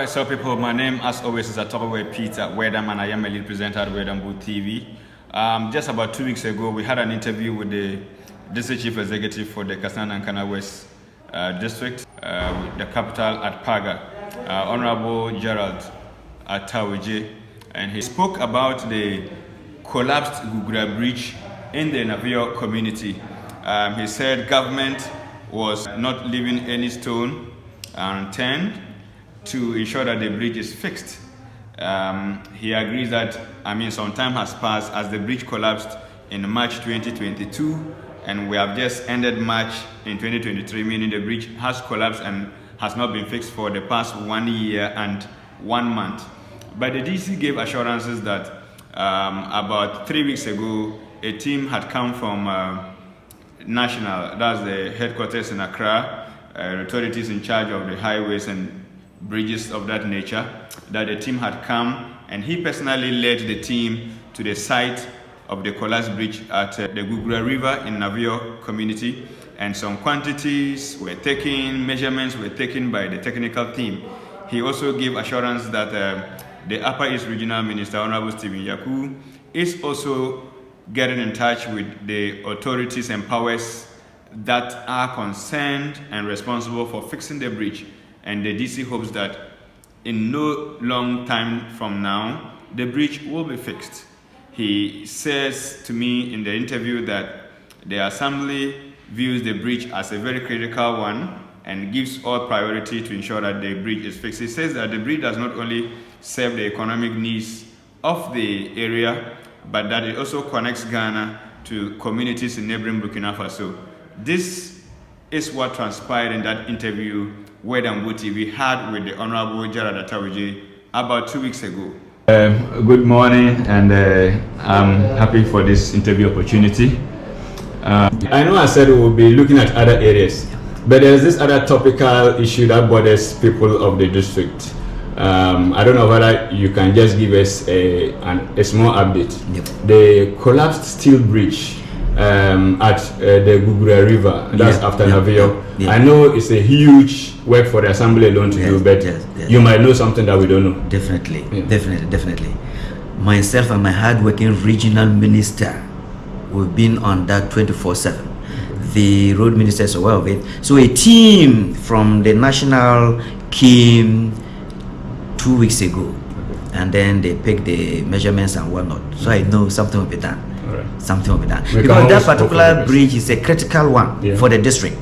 Alright, so people, my name as always is Atogwe Peter Weatherman. I am a lead presenter at Weatherman TV. Just about 2 weeks ago, we had an interview with the district chief executive for the Kassena-Nankana West district, the capital at Paga, Honorable Gerald Atawije, and he spoke about the collapsed Gugura bridge in the Navio community. He said government was not leaving any stone unturned to ensure that the bridge is fixed. He agrees that, some time has passed as the bridge collapsed in March 2022, and we have just ended March in 2023, meaning the bridge has collapsed and has not been fixed for the past 1 year and 1 month. But the DC gave assurances that about 3 weeks ago, a team had come from National, that's the headquarters in Accra, authorities in charge of the highways and bridges of that nature, that the team had come, and he personally led the team to the site of the collapsed bridge at the Gugura River in Navio community, and some quantities were taken, measurements were taken by the technical team. He also gave assurance that the Upper East Regional Minister, Honorable Stephen Yaku, is also getting in touch with the authorities and powers that are concerned and responsible for fixing the bridge. And the DC hopes that in no long time from now, the bridge will be fixed. He says to me in the interview that the Assembly views the bridge as a very critical one and gives all priority to ensure that the bridge is fixed. He says that the bridge does not only serve the economic needs of the area, but that it also connects Ghana to communities in neighboring Burkina Faso. This is what transpired in that interview Weatherman TV had with the Honorable Gerald Atawije about 2 weeks ago. Good morning, and I'm happy for this interview opportunity. I know I said we will be looking at other areas, but there's this other topical issue that bothers people of the district. I don't know whether you can just give us a small update. Yep. The collapsed steel bridge at the Gugura River, that's after Navio. I know it's a huge work for the Assembly alone to do, but you might know something that we don't know. Definitely. Myself and my hard-working regional minister, we've been on that 24/7. The road minister is aware of it. So a team from the national came 2 weeks ago, and then they picked the measurements and whatnot. So I know something will be done. Something will be done, because that particular bridge is a critical one for the district.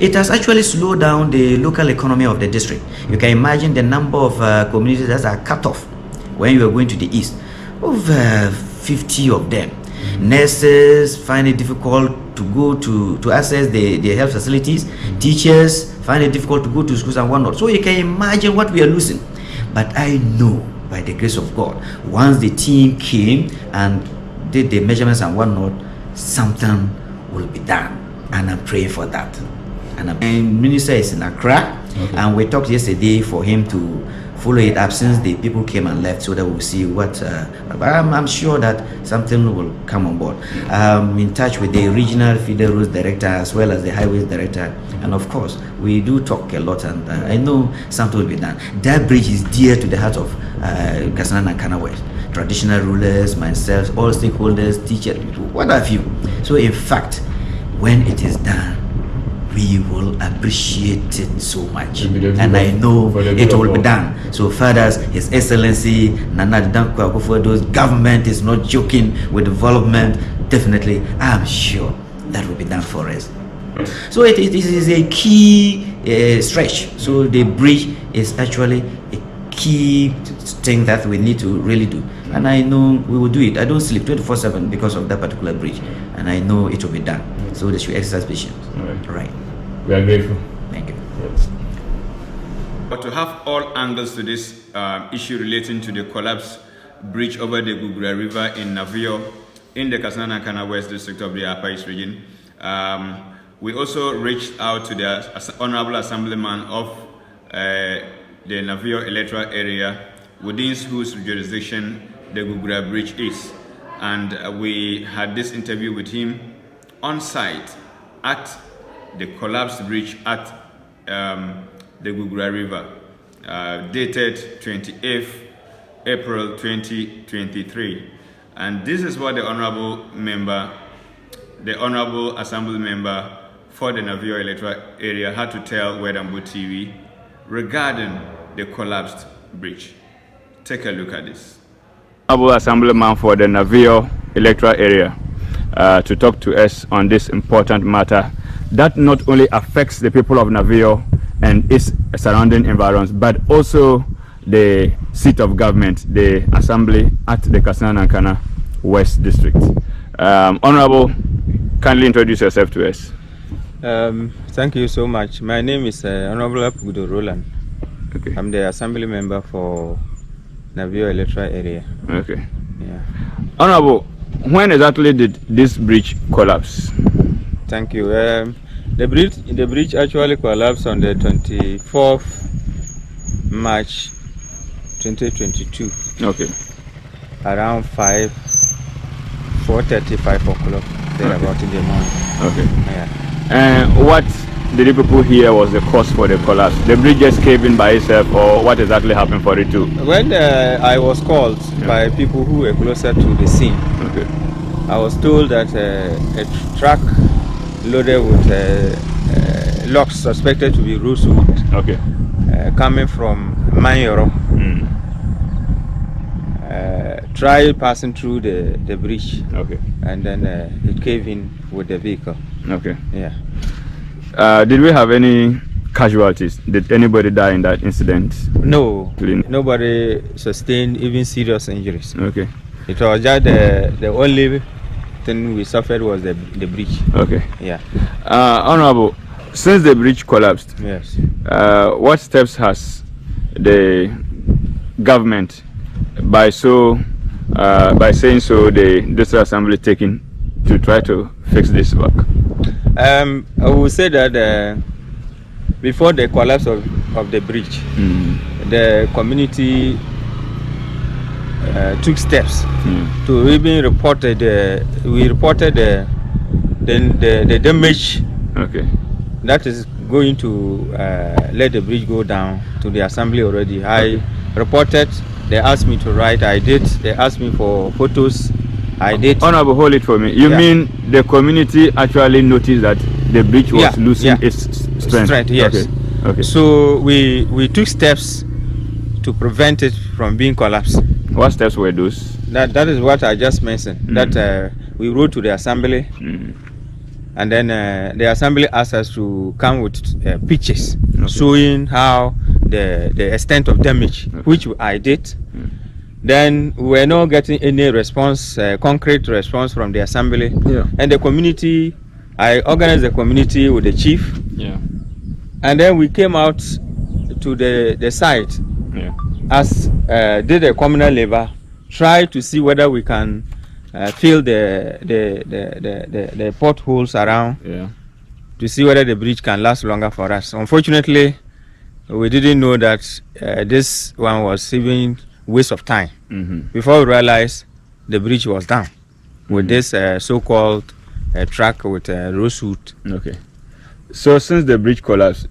It has actually slowed down the local economy of the district. You can imagine the number of communities that are cut off when you are going to the east. Over 50 of them. Nurses find it difficult to go to access the health facilities. Teachers find it difficult to go to schools and whatnot. So you can imagine what we are losing. But I know, by the grace of God, once the team came and did the measurements and whatnot, something will be done, and I'm praying for that. And the minister is in Accra, and we talked yesterday for him to follow it up since the people came and left, so that we'll see what. But I'm sure that something will come on board. I'm in touch with the regional feeder roads director as well as the highways director, and of course we do talk a lot, and I know something will be done. That bridge is dear to the heart of Kassena-Nankana West. Traditional rulers, myself, all stakeholders, teachers, what have you. So in fact, when it is done, we will appreciate it so much, and I know it will be done. So fathers, His Excellency Nana Dankwa Akufo-Addo's government is not joking with development. Definitely, I'm sure that will be done for us. So it is a key stretch. So the bridge is actually a key thing that we need to really do, and I know we will do it. I don't sleep 24/7 because of that particular bridge, and I know it will be done. So they should exercise patience. Right. We are grateful. Thank you. Yes. But to have all angles to this issue relating to the collapsed bridge over the Gugura River in Navio, in the Kassena-Nankana West District of the Upper East Region, we also reached out to the Honorable Assemblyman of the Navio electoral area, within whose jurisdiction the Gugura Bridge is. And we had this interview with him on site at the collapsed bridge at the Gugura River. dated 28th April 2023. And this is what the Honorable Assembly Member for the Navio electoral area had to tell Wedambu TV regarding the collapsed bridge. Take a look at this. Honorable Assemblyman for the Navio electoral area to talk to us on this important matter that not only affects the people of Navio and its surrounding environs, but also the seat of government, the assembly at the Kassena-Nankana West District. Honorable, kindly introduce yourself to us. Thank you so much. My name is Honorable Gugura. Okay. I'm the assembly member for Navio electoral area. Okay. Yeah. Honorable, when exactly did this bridge collapse? Thank you. The bridge actually collapsed on the 24th March 2022. Okay. Around 4:30, 5 o'clock, thereabout in the morning. Okay. Yeah. And what did the people hear was the cause for the collapse? The bridge just caved in by itself, or what exactly happened for it too? When I was called by people who were closer to the scene, okay, I was told that a truck loaded with logs suspected to be rosewood, okay, coming from Mayoro, tried passing through the bridge, okay, and then it caved in with the vehicle. Okay. Yeah. Did we have any casualties? Did anybody die in that incident? No, nobody sustained even serious injuries. Okay. It was just the only thing we suffered was the bridge. Okay. Yeah. Honorable, since the bridge collapsed, yes, what steps has the government, by saying so, the district assembly taken to try to fix this work? I would say that before the collapse of the bridge, the community took steps to even report we reported the damage. Okay. That is going to let the bridge go down to the assembly already. I reported. They asked me to write. I did. They asked me for photos. I did. Honorable, hold it for me. You mean the community actually noticed that the bridge was losing its strength? Yes. Okay. Okay. So we took steps to prevent it from being collapsed. What steps were those? That is what I just mentioned. That we wrote to the assembly, and then the assembly asked us to come with pictures showing how the extent of damage, which I did. Then we were not getting any response, concrete response from the assembly. And the community, I organized the community with the chief. And then we came out to the site, did a communal labor, try to see whether we can fill the potholes around, to see whether the bridge can last longer for us. Unfortunately, we didn't know that this one was even waste of time. Before we realized the bridge was down with this so-called truck with rosewood. Okay. So since the bridge collapsed,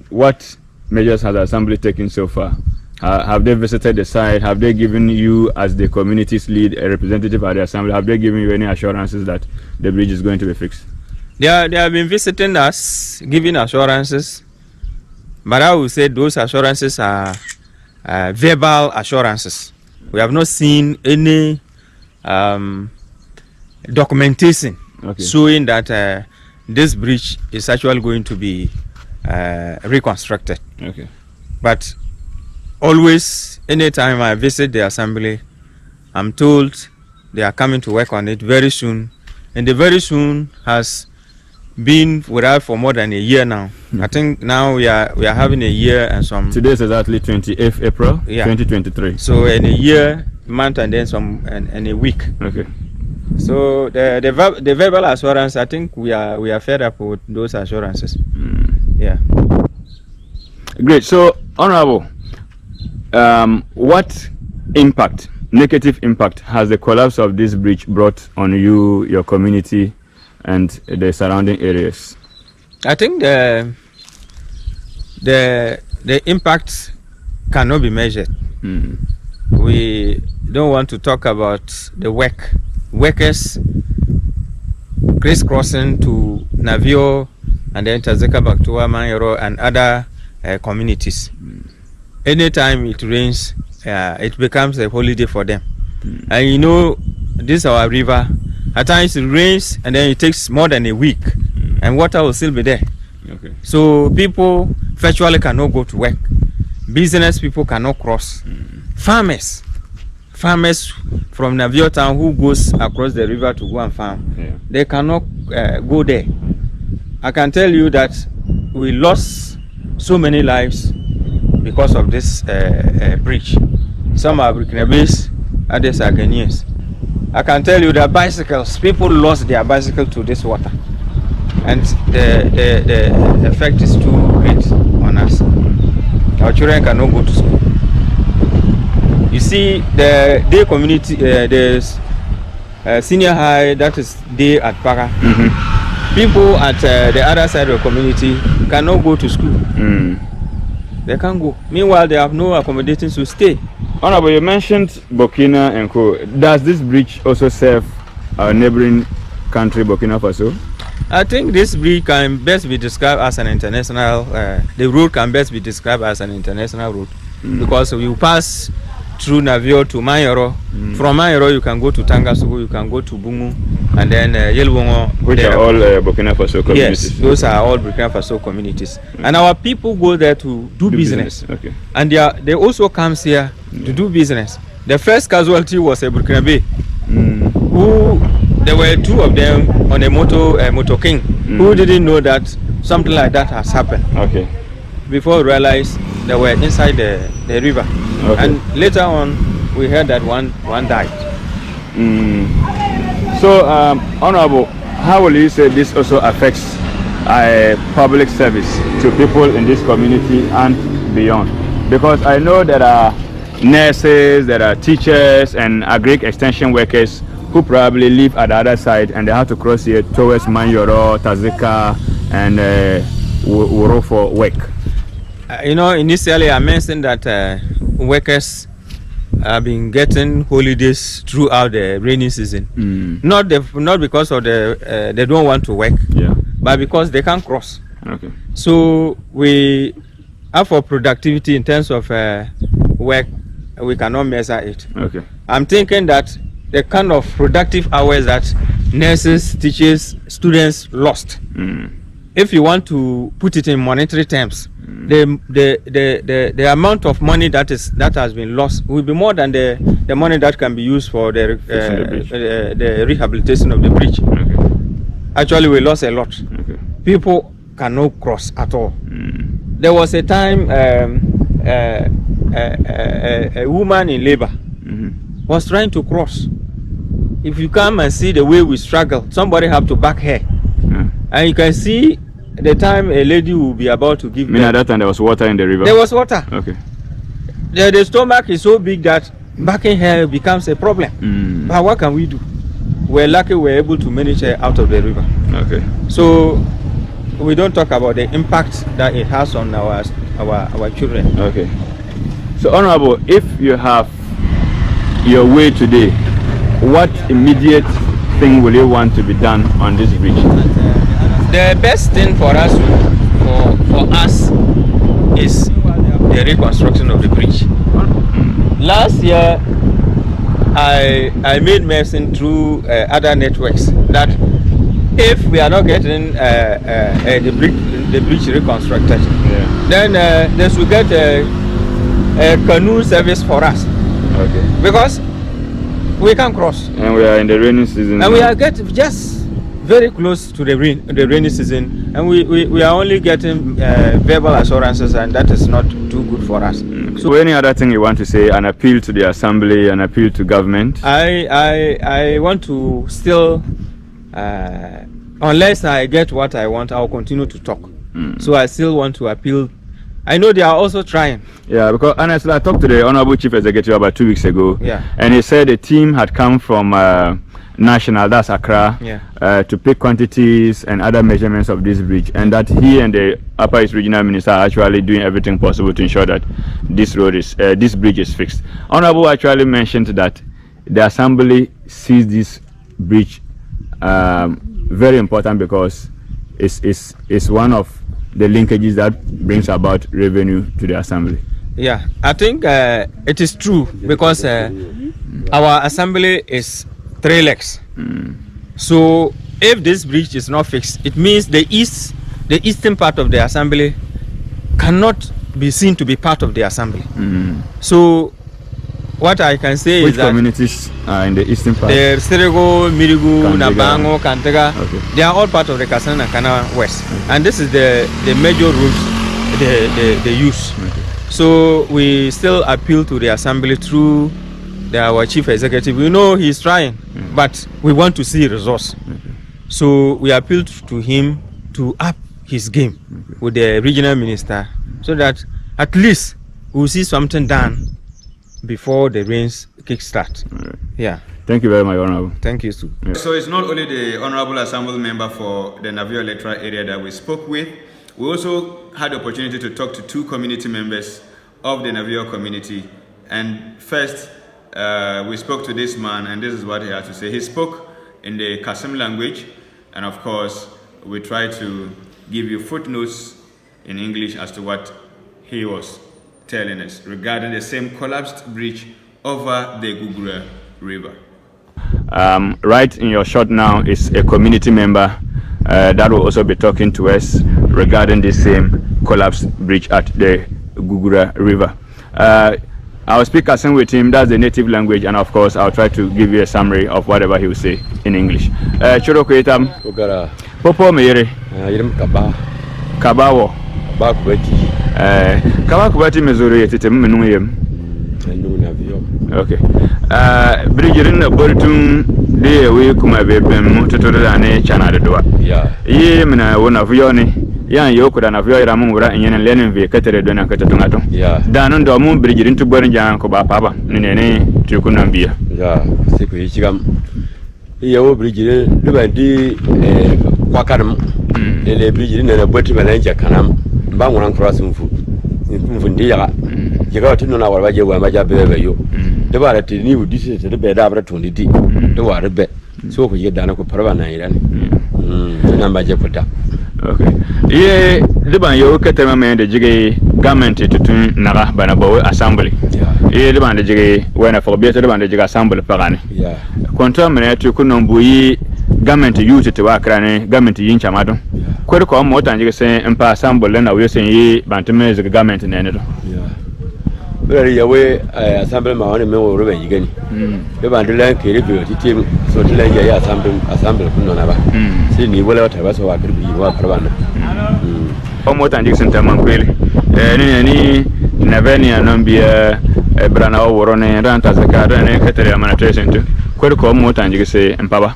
what measures has the assembly taken so far? Have they visited the site? Have they given you, as the community's lead, a representative at the assembly, have they given you any assurances that the bridge is going to be fixed? They have been visiting us, giving assurances, but I would say those assurances are verbal assurances. We have not seen any documentation showing that this bridge is actually going to be reconstructed. Okay. But always, anytime I visit the assembly, I'm told they are coming to work on it very soon. And the very soon has been without for more than a year now. I think now we are having a year and some. Today is exactly 28th April 2023. So in a year, month, and then some and a week. Okay. So the verbal assurance, I think we are fed up with those assurances. Yeah. Great. So, Honorable, what impact, negative impact, has the collapse of this bridge brought on you, your community, and the surrounding areas? I think the impact cannot be measured. We don't want to talk about the workers crisscrossing to Navio and then Tazeka, Baktua, Mayoro and other communities. Anytime it rains, it becomes a holiday for them. And you know, this is our river. At times it rains and then it takes more than a week and water will still be there. Okay. So people virtually cannot go to work. Business people cannot cross. Farmers from Navio town who goes across the river to go and farm, they cannot go there. I can tell you that we lost so many lives because of this bridge. Some are Burkinabés, others are Ghanaians. I can tell you that bicycles, people lost their bicycle to this water, and the effect is too great on us. Our children cannot go to school. You see, the day community, the senior high, that is day at Para. People at the other side of the community cannot go to school. They can't go. Meanwhile, they have no accommodations to stay. Honorable, you mentioned Burkina and Co. Does this bridge also serve our neighboring country, Burkina Faso? I think this bridge can best be described as an international, the road can best be described as an international road, because we pass through Navio to Mayoro. From Mayoro you can go to Tangasogo, you can go to Bungu, and then Yelwongo. Which are all Burkina Faso communities? Yes, those are all Burkina Faso communities. And our people go there to do business. Okay. And they also come here to do business. The first casualty was a Burkinabe, who there were two of them on a motor king, who didn't know that something like that has happened. Okay. Before we realized they were inside the river. Okay. And later on we heard that one died. So Honorable, how will you say this also affects public service to people in this community and beyond? Because I know there are nurses, there are teachers and agric extension workers who probably live at the other side and they have to cross here towards Manyoro, Tazeka and Wuro for work. You know, initially I mentioned that workers have been getting holidays throughout the rainy season. Not because of they don't want to work, but because they can't cross. Okay. So we have for productivity in terms of work, we cannot measure it. Okay. I'm thinking that the kind of productive hours that nurses, teachers, students lost. If you want to put it in monetary terms, the amount of money that has been lost will be more than the money that can be used for the rehabilitation of the bridge. Okay. Actually, we lost a lot. Okay. People cannot cross at all. There was a time a woman in labor was trying to cross. If you come and see the way we struggle, somebody have to back her. And you can see the time a lady will be about to give birth. At that time there was water in the river? There was water. Okay. The stomach is so big that backing her becomes a problem. But what can we do? We're lucky we're able to manage her out of the river. Okay. So we don't talk about the impact that it has on our children. Okay. So Honorable, if you have your way today, what immediate thing will you want to be done on this bridge? The best thing for us is the reconstruction of the bridge. Last year I made mention through other networks that if we are not getting the bridge reconstructed, then they should get a canoe service for us. Okay. Because we can cross. And we are in the rainy season. And we are just very close to the rainy season, and we are only getting verbal assurances, and that is not too good for us. So any other thing you want to say, an appeal to the assembly, an appeal to government? I want to still, unless I get what I want, I'll continue to talk. So I still want to appeal. I know they are also trying. Yeah, because honestly, I talked to the Honorable Chief Executive about 2 weeks ago. Yeah. And he said a team had come from national, that's Accra, to pick quantities and other measurements of this bridge, and that he and the Upper East Regional Minister are actually doing everything possible to ensure that this bridge is fixed. Honorable actually mentioned that the Assembly sees this bridge very important because it's one of the linkages that brings about revenue to the Assembly. Yeah, I think it is true because our Assembly is 3 legs. So if this bridge is not fixed, it means the eastern part of the Assembly cannot be seen to be part of the Assembly. So what I can say is that communities are in the eastern part? The Serego, Mirigu, Nabango, Kantega, they are all part of the Kassena-Nankana West. And this is the major routes they use. So we still appeal to the Assembly through our Chief Executive. We know he's trying, but we want to see results. So we appealed to him to up his game with the regional minister so that at least we'll see something done before the rains kickstart. Yeah. Thank you very much, Honorable. Thank you, too. So it's not only the Honorable Assembly member for the Navio electoral area that we spoke with. We also had the opportunity to talk to 2 community members of the Navio community. And first, we spoke to this man, and this is what he had to say. He spoke in the Kassem language, and of course, we tried to give you footnotes in English as to what he was telling us regarding the same collapsed bridge over the Gugura River. Right in your shot now is a community member that will also be talking to us regarding the same collapsed bridge at the Gugura River. I'll speak Kassem with him, that's the native language, and of course I'll try to give you a summary of whatever he will say in English. Choro Kwetam, Popo Meyere, Kabawo, Kabakubati Missouri, Titem. Okay. Bridgerin Bolton, the way come a baby, Mutotane, Chana the door. Ye, Mina, one of Yoni. Yan Yoko and of your Ramura and Lenin via Catedona Catatonato. Dan on the moon bridge into Borinjan Koba Papa, Nene, Tukunambia. Sequicam. Yo bridge, Lubandi, Quacaram, the bridge in a bottom and Canam, Banguan crossing food. Fundia, you got to know our radio when my job ever you. The bar at the new dishes to the bed opportunity. The water bed. So we get down a Paravana. Number Jepota. Okay. Ye liban yo ketema men de jige government to tun naga banabo assembly. Ye liban de jige wena for beto liban de jige assembly pagane. Kontra men to kunombuyi government youth to wakrane government yin chamado. Kwere ko mo tan jige sen empa assembly na we sen yi bantume jige government na eno. Very away assembly ma woni men wo robe yigani. Be bandela kere be titim so tele ya assembly kunno na ba. Si ni wala wata ba so wa kirbi wa parwana. Mo tan jige sen tamman kwele. Ni Navenia nambia brana o worone ranta zakara ne ketere amana tresento. Kwere ko mo tan jige se empaba.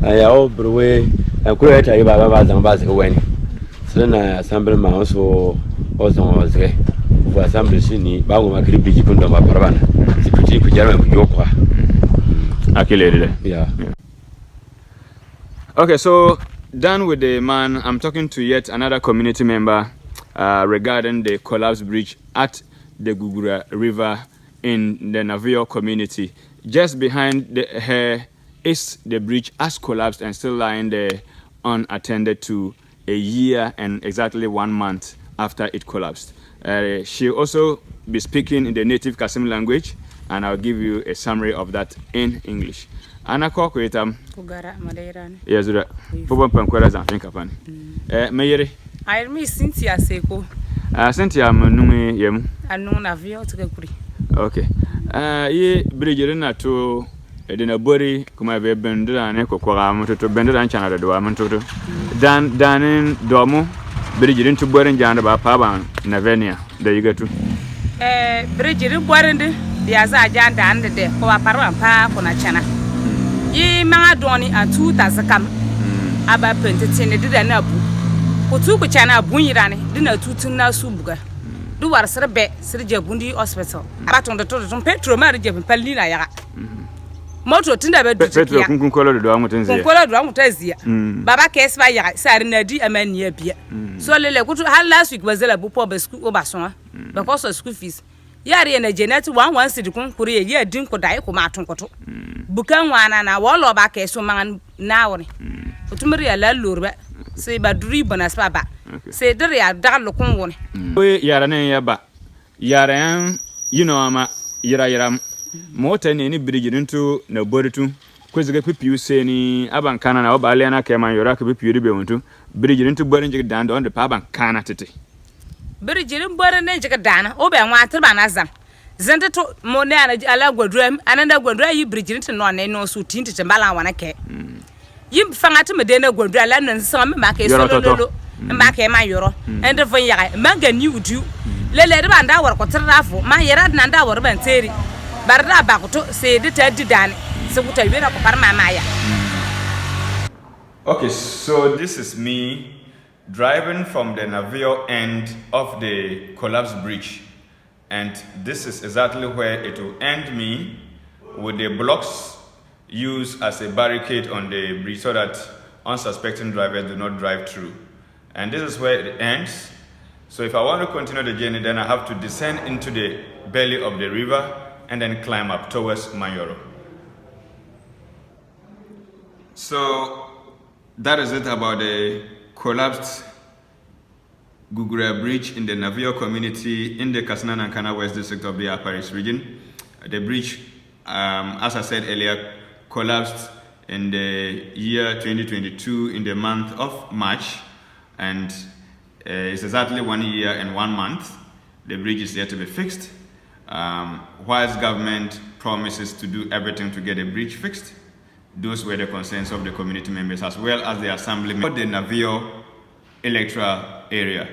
Aya o browe ko eta yi baba ba zan ba se wani. Sena assembly ma so o zan o zge. For assembly sini bango makiri biji kundo ma parwana. Sikuti kujana kujokwa. Akilere. Yeah. Okay, so done with the man, I'm talking to yet another community member regarding the collapsed bridge at the Gugura River in the Navio community. Just behind her is the bridge has collapsed and still lying there unattended to a year and exactly 1 month after it collapsed. She'll also be speaking in the native Kassem language, and I'll give you a summary of that in English. Ana ko kwetam Ugara Madeirani. Yes, right. Popo pankwara za think upon. Mayere. I miss Cynthia Seko. Cynthia manumi yem. Anu Navio to Guguri. Okay. Ye bridge na to edina bori kuma be bendra ne kokora moto to bendra nchana da do amonto to. Dan domo bridge to bori njanda ba pa Navenia da yiga to. Bridge borinde dia za janda ande de ko aparwa pa kona chana. Ye ma doni a 2000 kam aba pentene de na bu kutu ku chana bunyirane de na tutun na subuga du war serbe serje bundi hospital abaton de to petro ma reje palli na yaga moto tinda be du Petro ya kun kolo do amutenzi konkola do amutazia baba kes ba ya sare na di amani bia so lele kutu hal last week bazela bu po be school obason because of school fees yare na Janet 11 cedi kun kuri ye din ko dai ko matun koto bukan wana na wolo ba keso man nawre otumri ya la lurba se ba duri bonas baba se dere ya dalo kun woni we yara ne ya ba yara yan ama yira mota ne ni bridge to na boritu kweziga pipiu se ni abankana na obale na keman yora ka pipiu be wontu bridge to borin jig dan on de pa abankana tete bridge borin ne jig dana obe nwater ba na zam zente to mo ne ana ala gwadram ananda gwadra yi bridge to no ne no su tinti tembala wana ke yim fanga to me de na gwadra la nan sama me ma ke so lolo ma ke ma yoro ende fon yaga manga ni udu lele de banda war ko trafo ma yera na nda war ban teri barda ba ko to se de ta didane se kuta wera ko par mama ya. Okay, so this is me driving from the Navio end of the collapsed bridge, and this is exactly where it will end me, with the blocks used as a barricade on the bridge so that unsuspecting drivers do not drive through. And this is where it ends. So if I want to continue the journey, then I have to descend into the belly of the river and then climb up towards Mayoro. So that is it about the collapsed Gugura Bridge in the Navio community in the Kassena-Nankana West District of the Aparis region. The bridge, as I said earlier, collapsed in the year 2022 in the month of March, and it's exactly 1 year and 1 month. The bridge is yet to be fixed. Whilst government promises to do everything to get a bridge fixed, those were the concerns of the community members as well as the assembly members of the Navio electoral area.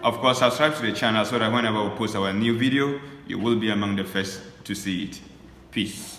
Of course, subscribe to the channel so that whenever we post our new video, you will be among the first to see it. Peace.